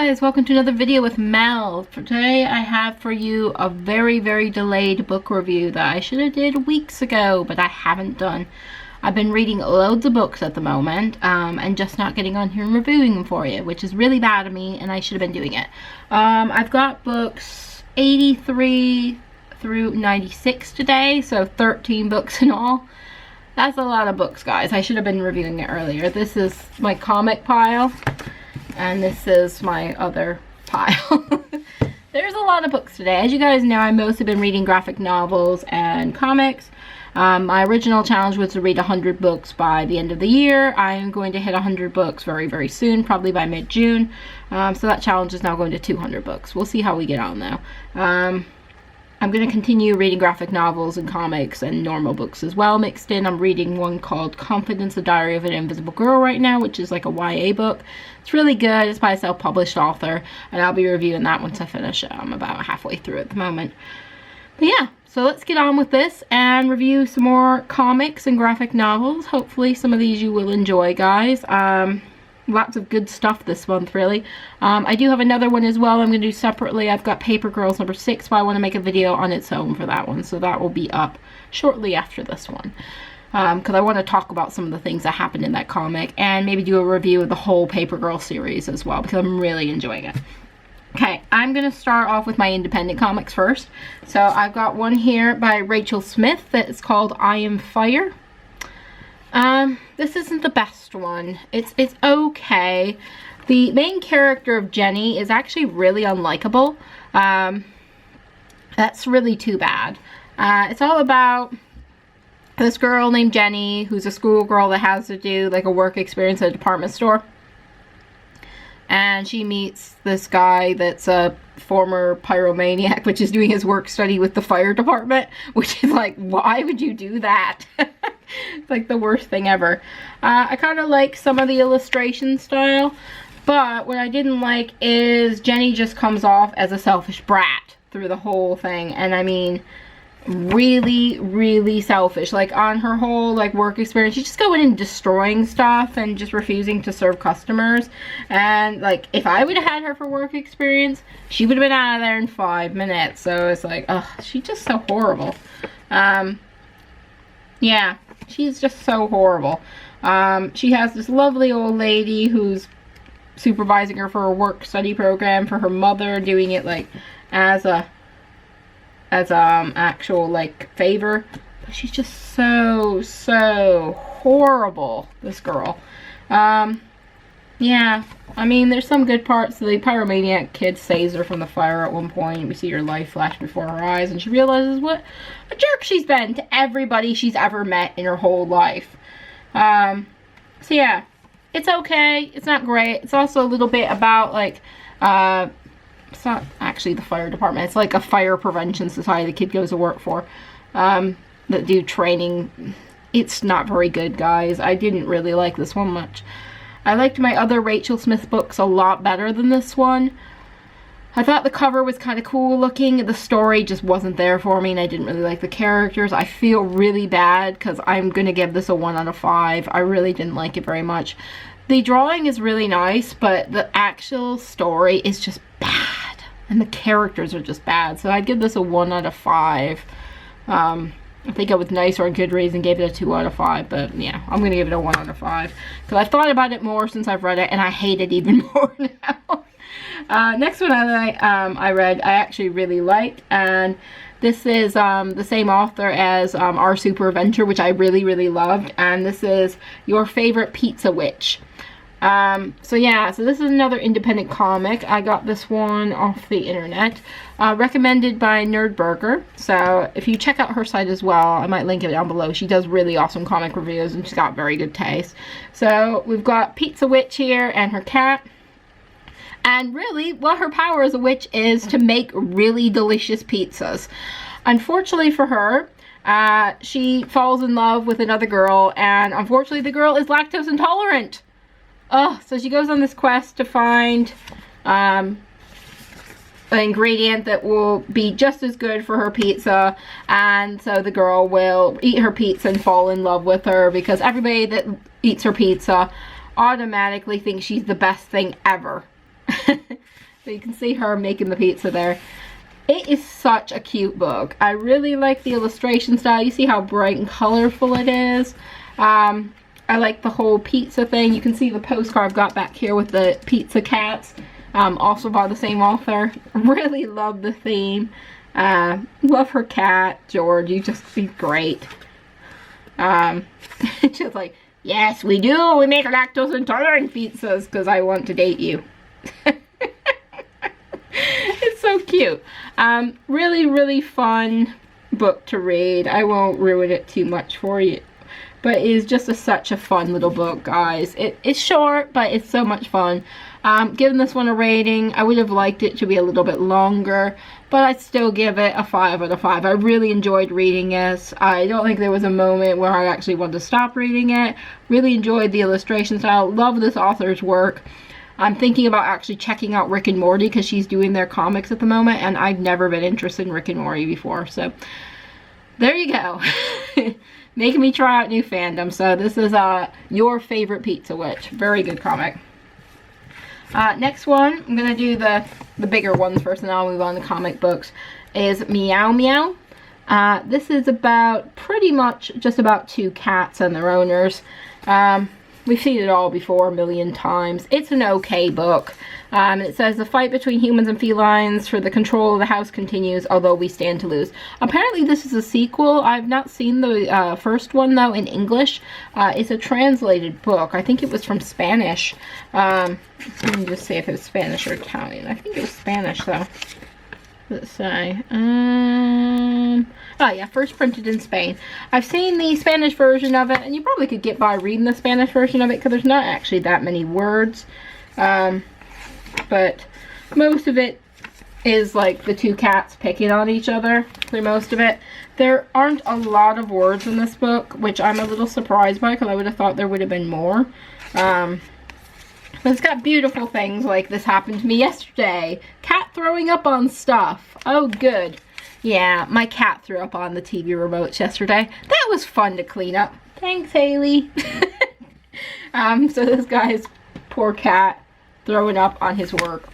guys, welcome to another video with Mel. For today I have for you a very delayed book review that I should have did weeks ago, but I haven't done. I've been reading loads of books at the moment and just not getting on here and reviewing them for you, which is really bad of me, and I should have been doing it. I've got books 83 through 96 today, so 13 books in all. That's a lot of books, guys. I should have been reviewing it earlier. This is my comic pile. And this is my other pile. There's a lot of books today. As you guys know, I've mostly been reading graphic novels and comics. My original challenge was to read 100 books by the end of the year. I am going to hit 100 books very soon, probably by mid-June. So that challenge is now going to 200 books. We'll see how we get on though. I'm going to continue reading graphic novels and comics and normal books as well mixed in. I'm reading one called Confidence, the Diary of an Invisible Girl right now, which is like a YA book. It's really good. It's by a self-published author, and I'll be reviewing that once I finish it. I'm about halfway through at the moment. But yeah, so let's get on with this and review some more comics and graphic novels. Hopefully some of these you will enjoy, guys. Lots of good stuff this month, really. I do have another one as well I'm going to do separately. I've got Paper Girls number 6, but I want to make a video on its own for that one, so that will be up shortly after this one. Because I want to talk about some of the things that happened in that comic, and maybe do a review of the whole Paper Girl series as well, because I'm really enjoying it. Okay, I'm going to start off with my independent comics first. So I've got one here by Rachel Smith that is called I Am Fire. This isn't the best one. It's okay. The main character of Jenny is actually really unlikable. That's really too bad. It's all about this girl named Jenny, who's a schoolgirl that has to do like a work experience at a department store. And she meets this guy that's a former pyromaniac, which is doing his work study with the fire department, which is like, why would you do that? It's like the worst thing ever. I kind of like some of the illustration style, but what I didn't like is Jenny just comes off as a selfish brat through the whole thing. And I mean, really selfish. Like on her whole like work experience, she's just going and destroying stuff and just refusing to serve customers. And like, if I would have had her for work experience, she would have been out of there in 5 minutes. So it's like, ugh, she's just so horrible. Yeah, she's just so horrible. She has this lovely old lady who's supervising her for a work study program for her mother, doing it like as a actual like favor. But she's just so horrible, this girl. Yeah, I mean, there's some good parts. The pyromaniac kid saves her from the fire at one point. We see her life flash before her eyes, and she realizes what a jerk she's been to everybody she's ever met in her whole life. So yeah, it's okay. It's not great. It's also a little bit about like, it's not actually the fire department. It's like a fire prevention society the kid goes to work for, that do training. It's not very good, guys. I didn't really like this one much. I liked my other Rachel Smith books a lot better than this one. I thought the cover was kind of cool looking. The story just wasn't there for me, and I didn't really like the characters. I feel really bad because I'm going to give this a 1 out of 5. I really didn't like it very much. The drawing is really nice, but the actual story is just bad. And the characters are just bad. So I'd give this a 1 out of 5. I think I was nicer on Goodreads and gave it a 2 out of 5, but yeah, I'm going to give it a 1 out of 5. Because I've thought about it more since I've read it, and I hate it even more now. Next one I read, I actually really liked, and this is the same author as Our Super Adventure, which I really loved, and this is Your Favorite Pizza Witch. So yeah, so this is another independent comic. I got this one off the internet, recommended by Nerdburger. So if you check out her site as well, I might link it down below. She does really awesome comic reviews, and she's got very good taste. So we've got Pizza Witch here and her cat. And really, what her power as a witch is to make really delicious pizzas. Unfortunately for her, she falls in love with another girl, and unfortunately the girl is lactose intolerant. Oh, so she goes on this quest to find an ingredient that will be just as good for her pizza, and so the girl will eat her pizza and fall in love with her, because everybody that eats her pizza automatically thinks she's the best thing ever. So you can see her making the pizza there. It is such a cute book. I really like the illustration style. You see how bright and colorful it is. I like the whole pizza thing. You can see the postcard I've got back here with the pizza cats. Also by the same author. Really love the theme. Love her cat, George. He's great. She's like, yes, we do. We make lactose intolerant pizzas because I want to date you. It's so cute. Really, really fun book to read. I won't ruin it too much for you. But it is just such a fun little book, guys. It's short, but it's so much fun. Giving this one a rating, I would have liked it to be a little bit longer, but I'd still give it a 5 out of 5. I really enjoyed reading it. I don't think there was a moment where I actually wanted to stop reading it. Really enjoyed the illustration style. Love this author's work. I'm thinking about actually checking out Rick and Morty because she's doing their comics at the moment, and I've never been interested in Rick and Morty before. So there you go. Making me try out new fandom. So this is Your Favorite Pizza Witch. Very good comic. Next one, I'm going to do the bigger ones first, and then I'll move on to comic books, is Meow Meow. This is about, pretty much, just about 2 cats and their owners. We've seen it all before a million times. It's an okay book. It says, the fight between humans and felines for the control of the house continues, although we stand to lose. Apparently this is a sequel. I've not seen the first one, though, in English. It's a translated book. I think it was from Spanish. Let me just see if it was Spanish or Italian. I think it was Spanish, though. Let's say. Oh yeah, first printed in Spain. I've seen the Spanish version of it, and you probably could get by reading the Spanish version of it because there's not actually that many words. But most of it is like the 2 cats picking on each other through most of it. There aren't a lot of words in this book, which I'm a little surprised by because I would have thought there would have been more. But it's got beautiful things like this happened to me yesterday. Cat throwing up on stuff. Oh, good. Yeah, my cat threw up on the TV remotes yesterday. That was fun to clean up. Thanks, Haley. So this guy's poor cat throwing up on his work.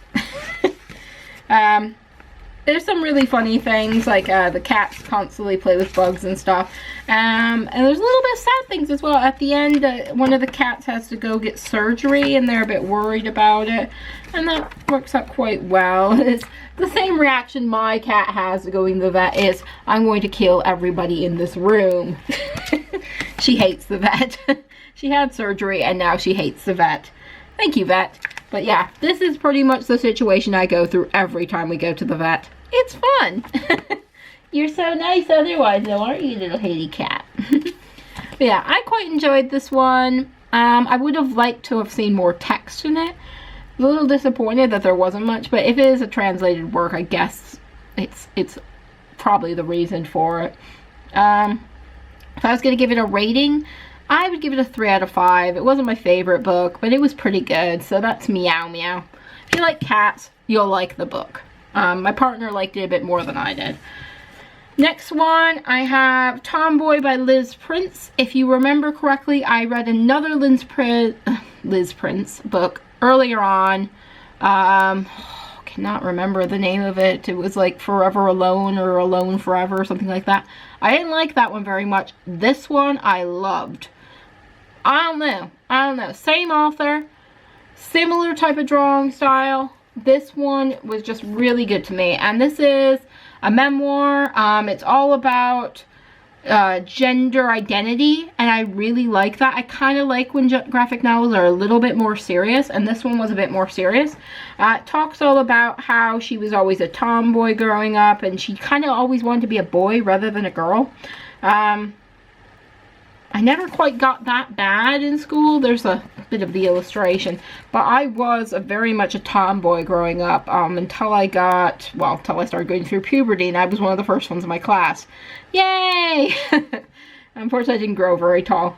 There's some really funny things, like the cats constantly play with bugs and stuff. And there's a little bit of sad things as well. At the end, one of the cats has to go get surgery, and they're a bit worried about it. And that works out quite well. It's the same reaction my cat has to going to the vet is, I'm going to kill everybody in this room. She hates the vet. She had surgery, and now she hates the vet. Thank you, vet. But yeah, this is pretty much the situation I go through every time we go to the vet. It's fun. You're so nice otherwise, though, aren't you, little Haley cat? But yeah, I quite enjoyed this one. I would have liked to have seen more text in it. A little disappointed that there wasn't much, but if it is a translated work, I guess it's probably the reason for it. If I was going to give it a rating, I would give it a 3 out of 5. It wasn't my favorite book, but it was pretty good. So that's Meow Meow. If you like cats, you'll like the book. My partner liked it a bit more than I did. Next one, I have Tomboy by Liz Prince. If you remember correctly, I read another Liz Prince book earlier on. Cannot remember the name of it. It was like Forever Alone or Alone Forever or something like that. I didn't like that one very much. This one I loved. I don't know. Same author, similar type of drawing style. This one was just really good to me. And this is a memoir. It's all about gender identity, and I really like that. I kind of like when graphic novels are a little bit more serious, and this one was a bit more serious. It talks all about how she was always a tomboy growing up, and she kind of always wanted to be a boy rather than a girl. I never quite got that bad in school. There's a bit of the illustration. But I was very much a tomboy growing up until I started going through puberty, and I was one of the first ones in my class. Yay! Unfortunately, I didn't grow very tall.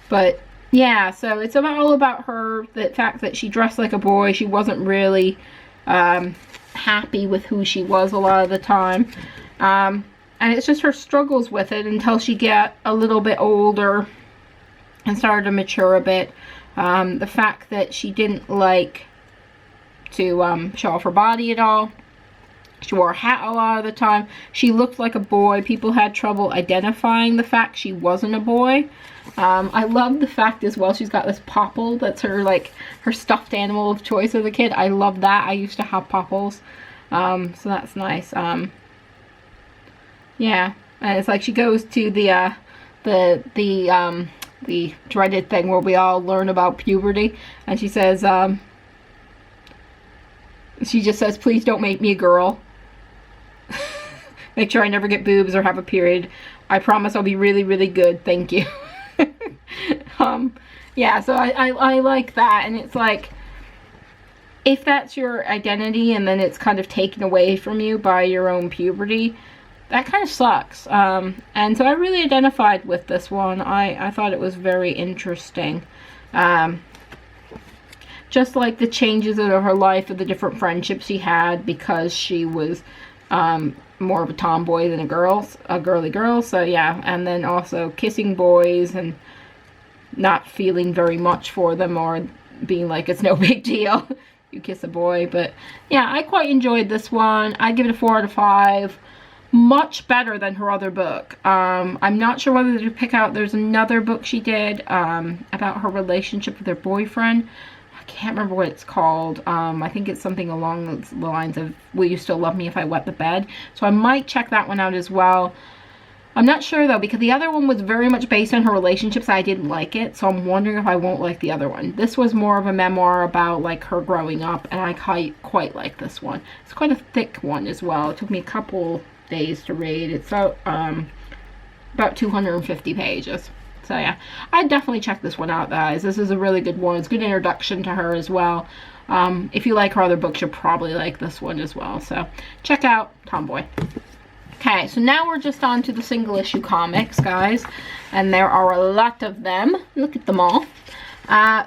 But yeah, so it's all about her, the fact that she dressed like a boy. She wasn't really happy with who she was a lot of the time. And it's just her struggles with it until she got a little bit older and started to mature a bit. The fact that she didn't like to show off her body at all. She wore a hat a lot of the time. She looked like a boy. People had trouble identifying the fact she wasn't a boy. I love the fact as well she's got this popple that's her, like, her stuffed animal of choice as a kid. I love that. I used to have popples. So that's nice. Yeah. And it's like she goes to the dreaded thing where we all learn about puberty. And she says, she just says, please don't make me a girl. Make sure I never get boobs or have a period. I promise I'll be really, really good. Thank you. Yeah, so I like that. And it's like, if that's your identity and then it's kind of taken away from you by your own puberty, that kind of sucks. And so I really identified with this one. I thought it was very interesting. Just like the changes of her life, of the different friendships she had, because she was more of a tomboy than a girly girl. So yeah, and then also kissing boys and not feeling very much for them, or being like, it's no big deal. You kiss a boy. But yeah, I quite enjoyed this one. I give it a 4 out of 5. Much better than her other book. I'm not sure whether to pick out, there's another book she did about her relationship with her boyfriend. I can't remember what it's called. I think it's something along the lines of, will you still love me if I wet the bed? So I might check that one out as well. I'm not sure though, because the other one was very much based on her relationships. I didn't like it, so I'm wondering if I won't like the other one. This was more of a memoir about like her growing up, and I quite like this one. It's quite a thick one as well. It took me a couple days to read. It's about 250 pages. So yeah, I'd definitely check this one out, guys. This is a really good one. It's a good introduction to her as well. If you like her other books, you'll probably like this one as well. So check out Tomboy. Okay, so now we're just on to the single issue comics, guys. And there are a lot of them. Look at them all.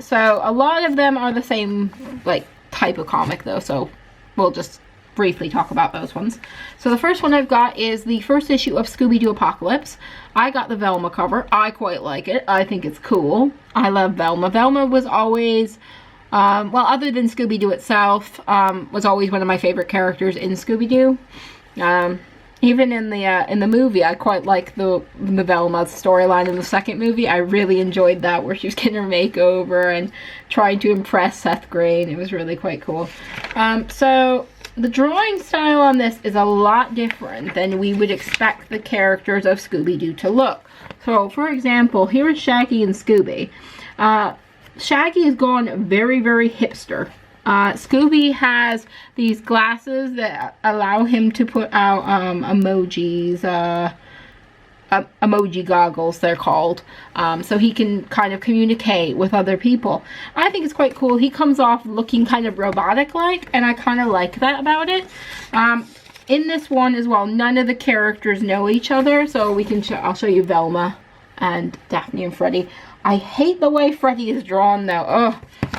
So a lot of them are the same like type of comic though, so we'll just briefly talk about those ones. So the first one I've got is the first issue of Scooby-Doo Apocalypse. I got the Velma cover. I quite like it. I think it's cool. I love Velma. Velma was always, well, other than Scooby-Doo itself, was always one of my favorite characters in Scooby-Doo. Even in the movie, I quite like the Velma storyline in the second movie. I really enjoyed that, where she was getting her makeover and trying to impress Seth Green. It was really quite cool. So the drawing style on this is a lot different than we would expect the characters of Scooby-Doo to look. So, for example, here is Shaggy and Scooby. Shaggy has gone very, very hipster. Scooby has these glasses that allow him to put out emojis, emoji goggles they're called, so he can kind of communicate with other people. I think it's quite cool. He comes off looking kind of robotic-like, and I kind of like that about it. In this one as well, none of the characters know each other, so we can I'll show you Velma and Daphne and Freddy. I hate the way Freddy is drawn though. Ugh.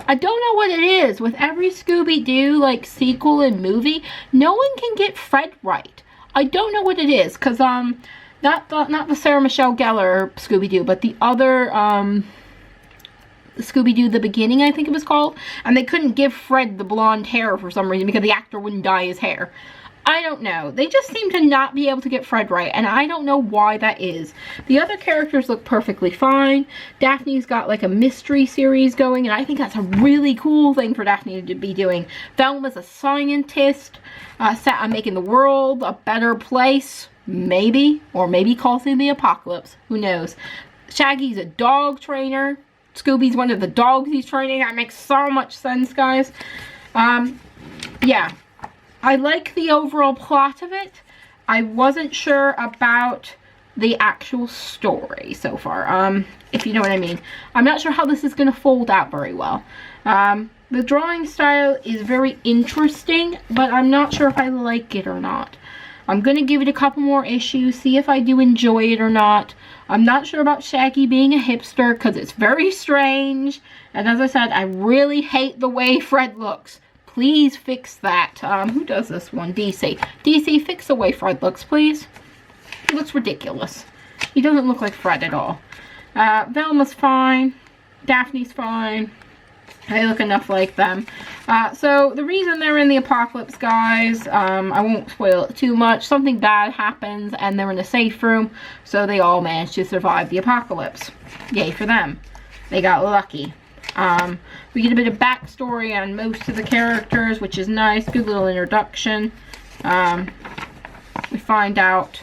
I don't know what it is. With every Scooby-Doo like sequel and movie, no one can get Fred right. I don't know what it is, cause not the Sarah Michelle Gellar Scooby-Doo, but the other Scooby-Doo The Beginning, I think it was called, and they couldn't give Fred the blonde hair for some reason because the actor wouldn't dye his hair. I don't know. They just seem to not be able to get Fred right, and I don't know why that is. The other characters look perfectly fine. Daphne's got like a mystery series going, and I think that's a really cool thing for Daphne to be doing. Velma's a scientist set on making the world a better place, maybe, or maybe causing the apocalypse. Who knows? Shaggy's a dog trainer. Scooby's one of the dogs he's training. That makes so much sense, guys. Yeah. I like the overall plot of it. I wasn't sure about the actual story so far, if you know what I mean. I'm not sure how this is going to fold out very well. The drawing style is very interesting, but I'm not sure if I like it or not. I'm going to give it a couple more issues, see if I do enjoy it or not. I'm not sure about Shaggy being a hipster, because it's very strange. And as I said, I really hate the way Fred looks. Please fix that. Who does this one? DC. DC, fix the way Fred looks, please. He looks ridiculous. He doesn't look like Fred at all. Velma's fine. Daphne's fine. They look enough like them. So the reason they're in the apocalypse, guys, I won't spoil it too much. Something bad happens and they're in a safe room, so they all managed to survive the apocalypse. Yay for them. They got lucky. We get a bit of backstory on most of the characters, which is nice. Good little introduction. We find out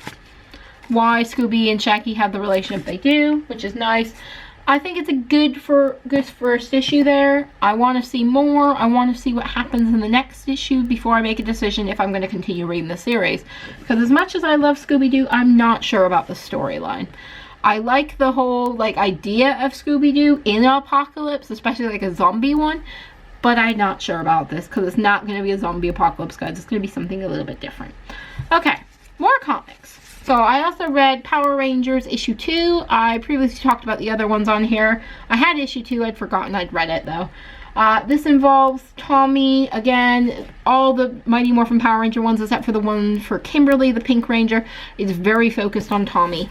why Scooby and Shaggy have the relationship they do, which is nice. I think it's a good first issue there. I want to see more. I want to see what happens in the next issue before I make a decision if I'm going to continue reading the series. Because as much as I love Scooby-Doo, I'm not sure about the storyline. I like the whole like idea of Scooby-Doo in an apocalypse, especially like a zombie one. But I'm not sure about this because it's not going to be a zombie apocalypse, guys. It's going to be something a little bit different. Okay, more comics. So I also read Power Rangers issue 2. I previously talked about the other ones on here. I had issue 2. I'd forgotten I'd read it though. This involves Tommy, again, all the Mighty Morphin Power Ranger ones except for the one for Kimberly, the Pink Ranger, is very focused on Tommy.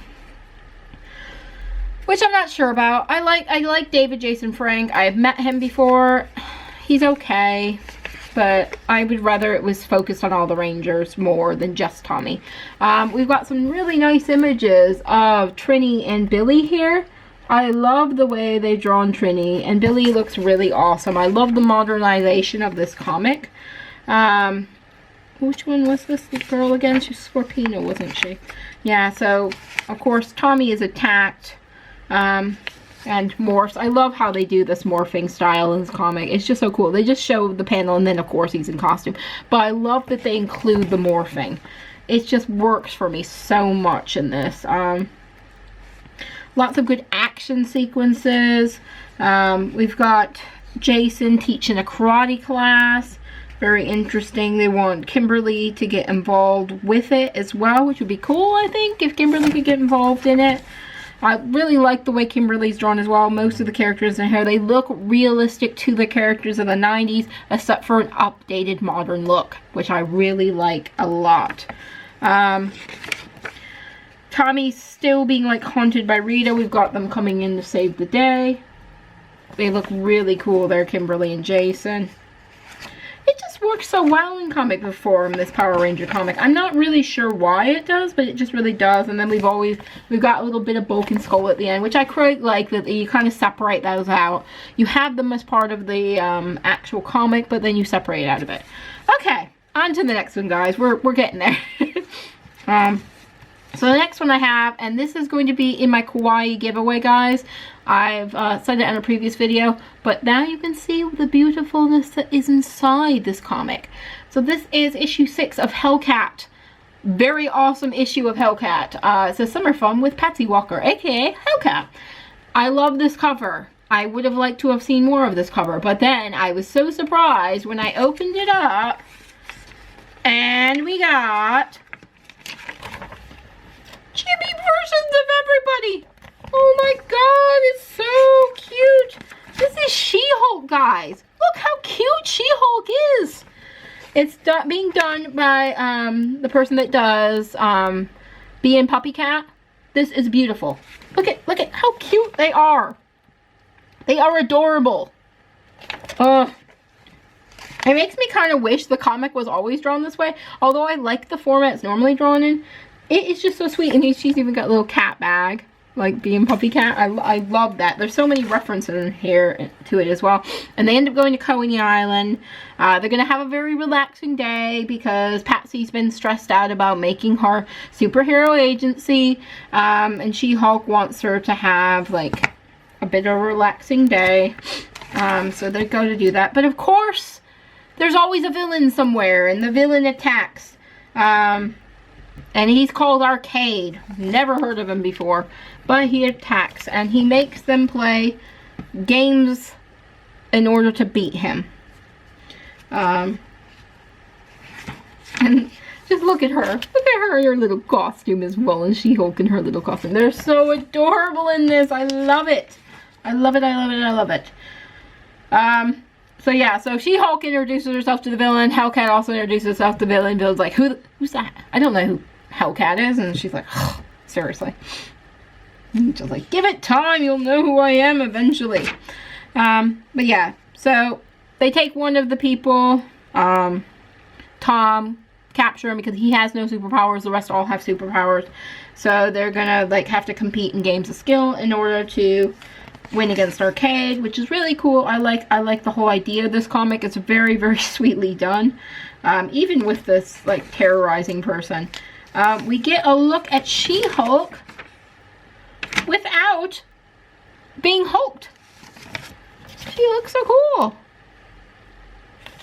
Which I'm not sure about. I like David Jason Frank. I've met him before. He's okay. But I would rather it was focused on all the Rangers more than just Tommy. We've got some really nice images of Trini and Billy here. I love the way they've drawn Trini, and Billy looks really awesome. I love the modernization of this comic. Which one was this girl again? She's Scorpino, wasn't she? Yeah, so, of course, Tommy is attacked. And morphs. I love how they do this morphing style in this comic. It's just so cool. They just show the panel and then of course he's in costume. But I love that they include the morphing. It just works for me so much in this. Lots of good action sequences. We've got Jason teaching a karate class. Very interesting. They want Kimberly to get involved with it as well, which would be cool, I think, if Kimberly could get involved in it. I really like the way Kimberly's drawn as well. Most of the characters in here, they look realistic to the characters of the 90s, except for an updated modern look, which I really like a lot. Tommy's still being like haunted by Rita. We've got them coming in to save the day. They look really cool there, Kimberly and Jason. It just works so well in comic form, this Power Ranger comic. I'm not really sure why it does, but it just really does. And then we've got a little bit of Bulk and Skull at the end, which I quite like, that you kind of separate those out. You have them as part of the actual comic, but then you separate out of it. Okay, on to the next one, guys. We're getting there. So the next one I have, and this is going to be in my Kawaii giveaway, guys. I've said it in a previous video, but now you can see the beautifulness that is inside this comic. So this is issue 6 of Hellcat. Very awesome issue of Hellcat. It says Summer Fun with Patsy Walker, aka Hellcat. I love this cover. I would have liked to have seen more of this cover, but then I was so surprised when I opened it up, and we got chibi versions of everybody. Oh my god, it's so cute. This is She-Hulk, guys. Look how cute She-Hulk is. It's being done by the person that does Bee and Puppy Cat. This is beautiful. Look at how cute they are. They are adorable. It makes me kind of wish the comic was always drawn this way. Although I like the format it's normally drawn in. It is just so sweet. And she's even got a little cat bag, like Bee and Puppy Cat. I love that. There's so many references in here to it as well. And they end up going to Coney Island. They're going to have a very relaxing day because Patsy's been stressed out about making her superhero agency. And She-Hulk wants her to have like a bit of a relaxing day. So they go to do that. But of course, there's always a villain somewhere, and the villain attacks. And he's called Arcade. Never heard of him before. But he attacks. And he makes them play games in order to beat him. And just look at her. Look at her in her little costume as well. And She-Hulk in her little costume. They're so adorable in this. I love it. I love it. I love it. I love it. So yeah, so She-Hulk introduces herself to the villain. Hellcat also introduces herself to the villain. Bill's like, who's that? I don't know who Hellcat is. And she's like, oh, seriously. And just like, give it time. You'll know who I am eventually. But yeah, so they take one of the people, Tom, capture him because he has no superpowers. The rest all have superpowers. So they're gonna like have to compete in games of skill in order to win against Arcade, which is really cool. I like the whole idea of this comic. It's very, very sweetly done. Even with this like terrorizing person. We get a look at She-Hulk without being hulked. She looks so cool.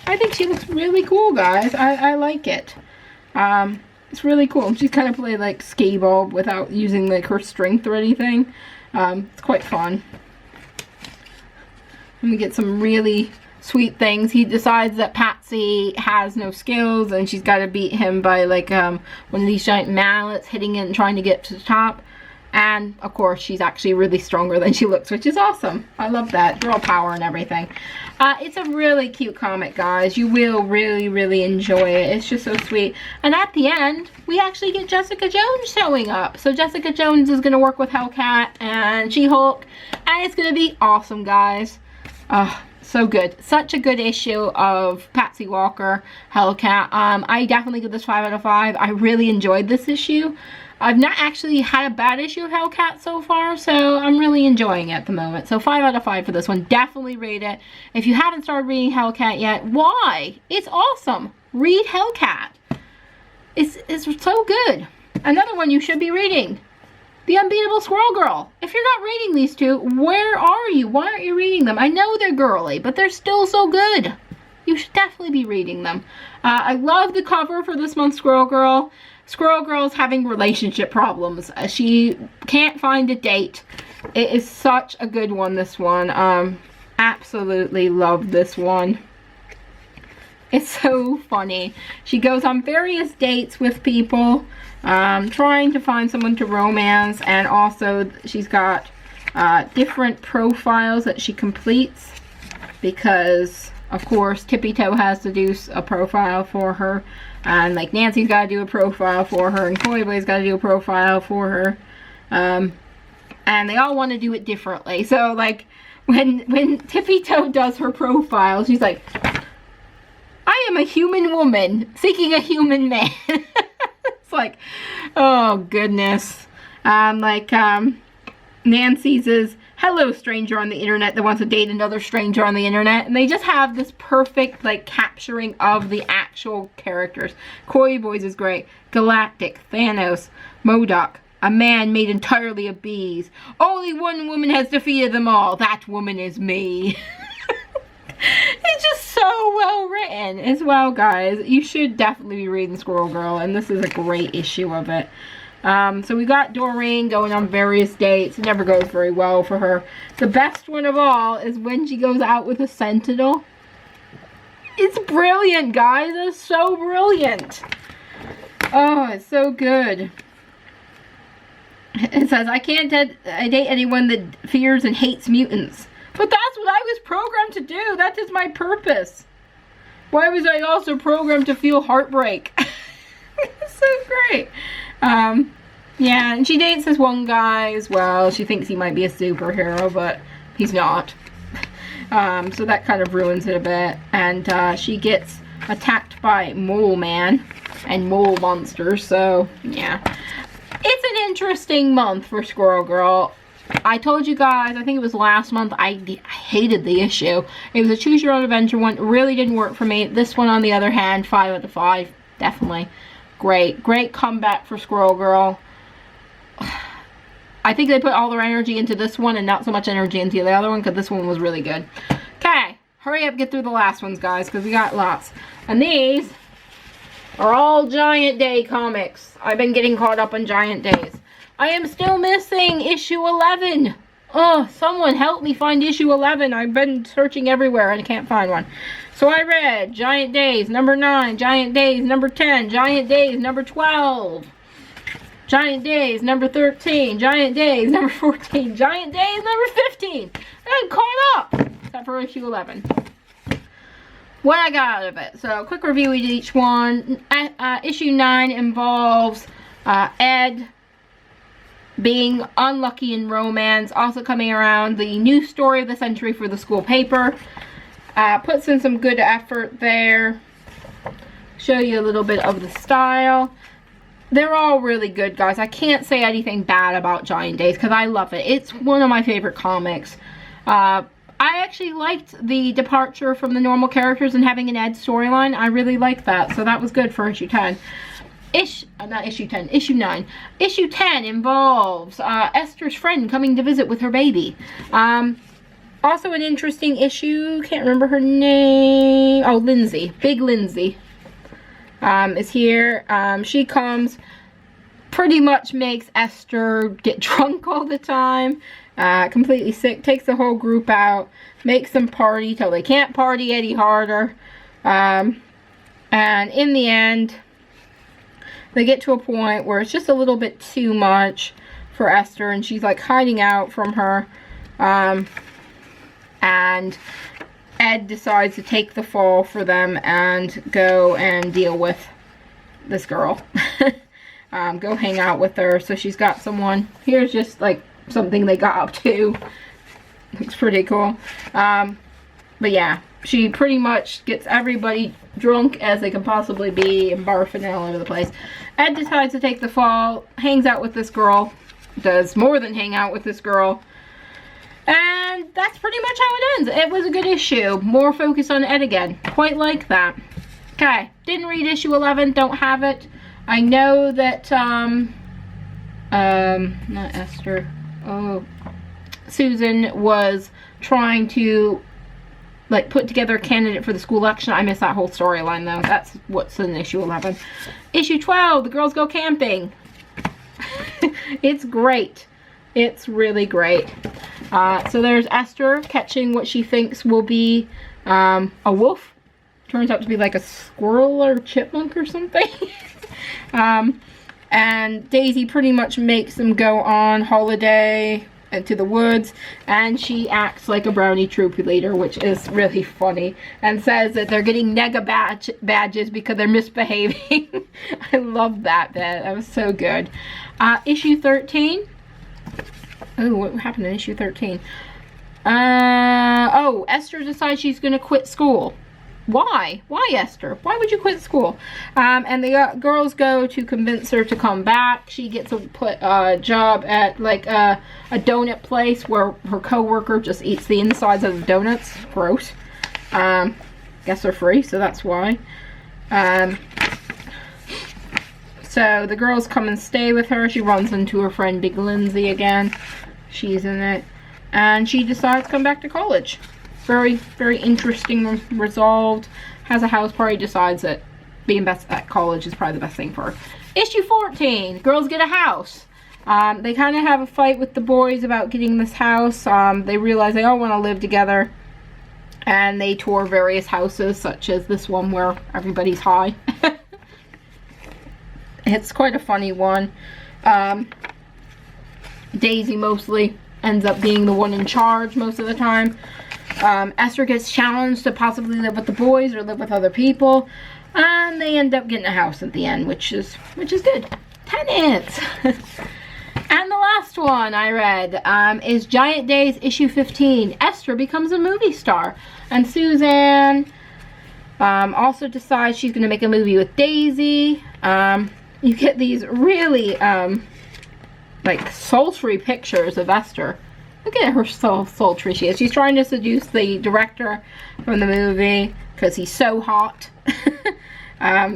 I think she looks really cool, guys. I like it. It's really cool. She kind of played like skee-ball without using like her strength or anything. It's quite fun. And we get some really sweet things. He decides that Patsy has no skills and she's got to beat him by like one of these giant mallets, hitting it and trying to get to the top. And of course she's actually really stronger than she looks, which is awesome. I love that. Girl power and everything. It's a really cute comic, guys. You will really, really enjoy it. It's just so sweet. And at the end, we actually get Jessica Jones showing up. So Jessica Jones is going to work with Hellcat and She-Hulk. And it's going to be awesome, guys. So good. Such a good issue of Patsy Walker, Hellcat. I definitely give this 5 out of 5. I really enjoyed this issue. I've not actually had a bad issue of Hellcat so far, so I'm really enjoying it at the moment. So 5 out of 5 for this one. Definitely read it. If you haven't started reading Hellcat yet, why? It's awesome. Read Hellcat. It's so good. Another one you should be reading. The Unbeatable Squirrel Girl. If you're not reading these two, where are you? Why aren't you reading them? I know they're girly, but they're still so good. You should definitely be reading them. I love the cover for this month's Squirrel Girl. Squirrel Girl's having relationship problems. She can't find a date. It is such a good one, this one. Absolutely love this one. It's so funny. She goes on various dates with people, trying to find someone to romance, and also she's got different profiles that she completes because, of course, Tippy Toe has to do a profile for her, and like Nancy's got to do a profile for her, and Koi Boy's got to do a profile for her, and they all want to do it differently. So like when Tippy Toe does her profile, she's like, I am a human woman seeking a human man. It's like, oh goodness. Nancy's is, hello stranger on the internet that wants to date another stranger on the internet. And they just have this perfect like capturing of the actual characters. Koi Boys is great. Galactic, Thanos, MODOK, a man made entirely of bees. Only one woman has defeated them all. That woman is me. It's just so well written as well, guys. You should definitely be reading Squirrel Girl, and this is a great issue of it. So we got Doreen going on various dates. It never goes very well for her. The best one of all is when she goes out with a Sentinel. It's brilliant, guys. It's so brilliant. Oh, it's so good. It says, I can't date anyone that fears and hates mutants. But that's what I was programmed to do. That is my purpose. Why was I also programmed to feel heartbreak? It's so great. Yeah, and she dates this one guy as well. She thinks he might be a superhero, but he's not. So that kind of ruins it a bit. And she gets attacked by Mole Man and Mole Monsters. So, yeah. It's an interesting month for Squirrel Girl. I told you guys, I think it was last month, I hated the issue. It was a choose your own adventure one. It really didn't work for me. This one, on the other hand, 5 out of 5. Definitely. Great comeback for Squirrel Girl. I think they put all their energy into this one and not so much energy into the other one, because this one was really good. Okay, hurry up, get through the last ones, guys, because we got lots. And these are all Giant Day comics. I've been getting caught up on Giant Days. I am still missing issue 11. Oh, someone help me find issue 11. I've been searching everywhere and I can't find one. So I read Giant Days number 9, Giant Days number 10, Giant Days number 12, Giant Days number 13, Giant Days number 14, Giant Days number 15. I'm caught up, except for issue 11. What I got out of it. So, quick review of each one. Issue 9 involves Ed, being unlucky in romance. Also coming around, the new story of the century for the school paper. Puts in some good effort there. Show you a little bit of the style. They're all really good, guys. I can't say anything bad about Giant Days because I love it. It's one of my favorite comics. I actually liked the departure from the normal characters and having an Ed storyline. I really liked that, so that was good for issue 10. Not issue 10, issue 9. Issue 10 involves Esther's friend coming to visit with her baby. Also an interesting issue, can't remember her name. Oh, Lindsay, Big Lindsay is here. She comes, pretty much makes Esther get drunk all the time. Completely sick, takes the whole group out, makes them party till they can't party any harder. And in the end, they get to a point where it's just a little bit too much for Esther, and she's like hiding out from her. And Ed decides to take the fall for them and go and deal with this girl. Go hang out with her. So she's got someone. Here's just like something they got up to. Looks pretty cool. But yeah, she pretty much gets everybody drunk as they can possibly be and barfing all over the place. Ed decides to take the fall, hangs out with this girl, does more than hang out with this girl, and that's pretty much how it ends. It was a good issue. More focus on Ed again. Quite like that. Okay, didn't read issue 11, don't have it. I know that, not Esther, Susan was trying to like put together a candidate for the school election. I missed that whole storyline though. That's what's in issue 11. Issue 12, the girls go camping. It's great. It's really great. So there's Esther catching what she thinks will be a wolf. Turns out to be like a squirrel or chipmunk or something. And Daisy pretty much makes them go on holiday to the woods, and she acts like a brownie troop leader, which is really funny, and says that they're getting nega badges because they're misbehaving. I love that bit. That was so good. Issue 13. Oh, what happened in issue 13? Oh, Esther decides she's going to quit school. Why? Why, Esther? Why would you quit school? And the girls go to convince her to come back. She gets a job at like a donut place where her coworker just eats the insides of the donuts. Gross. Guess they're free, so that's why. So the girls come and stay with her. She runs into her friend Big Lindsay again. She's in it. And she decides to come back to college. Very, very interesting, resolved, has a house party, decides that being best at college is probably the best thing for her. Issue 14, girls get a house. They kind of have a fight with the boys about getting this house. They realize they all want to live together. And they tour various houses, such as this one where everybody's high. It's quite a funny one. Daisy mostly ends up being the one in charge most of the time. Esther gets challenged to possibly live with the boys or live with other people, and they end up getting a house at the end, which is good. Tenants. And the last one I read is Giant Days issue 15. Esther becomes a movie star, and Suzanne also decides she's going to make a movie with Daisy. You get these really like sultry pictures of Esther. Look at her, so sultry she is. She's trying to seduce the director from the movie because he's so hot.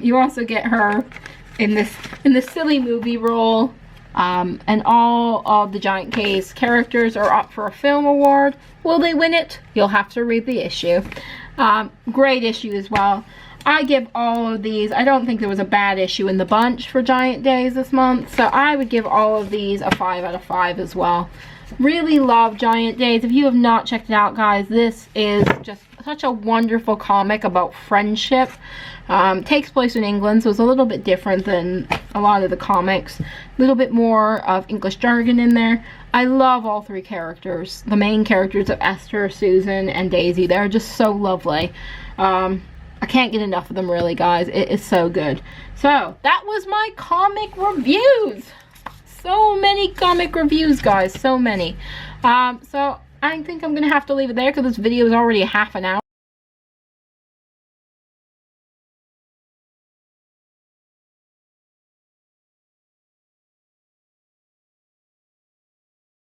You also get her in this silly movie role. And all of the Giant Case characters are up for a film award. Will they win it? You'll have to read the issue. Great issue as well. I give all of these, I don't think there was a bad issue in the bunch for Giant Days this month, so I would give all of these a 5 out of 5 as well. Really love Giant Days. If you have not checked it out, guys, this is just such a wonderful comic about friendship. Takes place in England, so it's a little bit different than a lot of the comics. A little bit more of English jargon in there. I love all three characters. The main characters of Esther, Susan, and Daisy. They're just so lovely. I can't get enough of them, really, guys. It is so good. So, that was my comic reviews. so many comic reviews, guys, so many. So I think I'm gonna have to leave it there because this video is already a half an hour.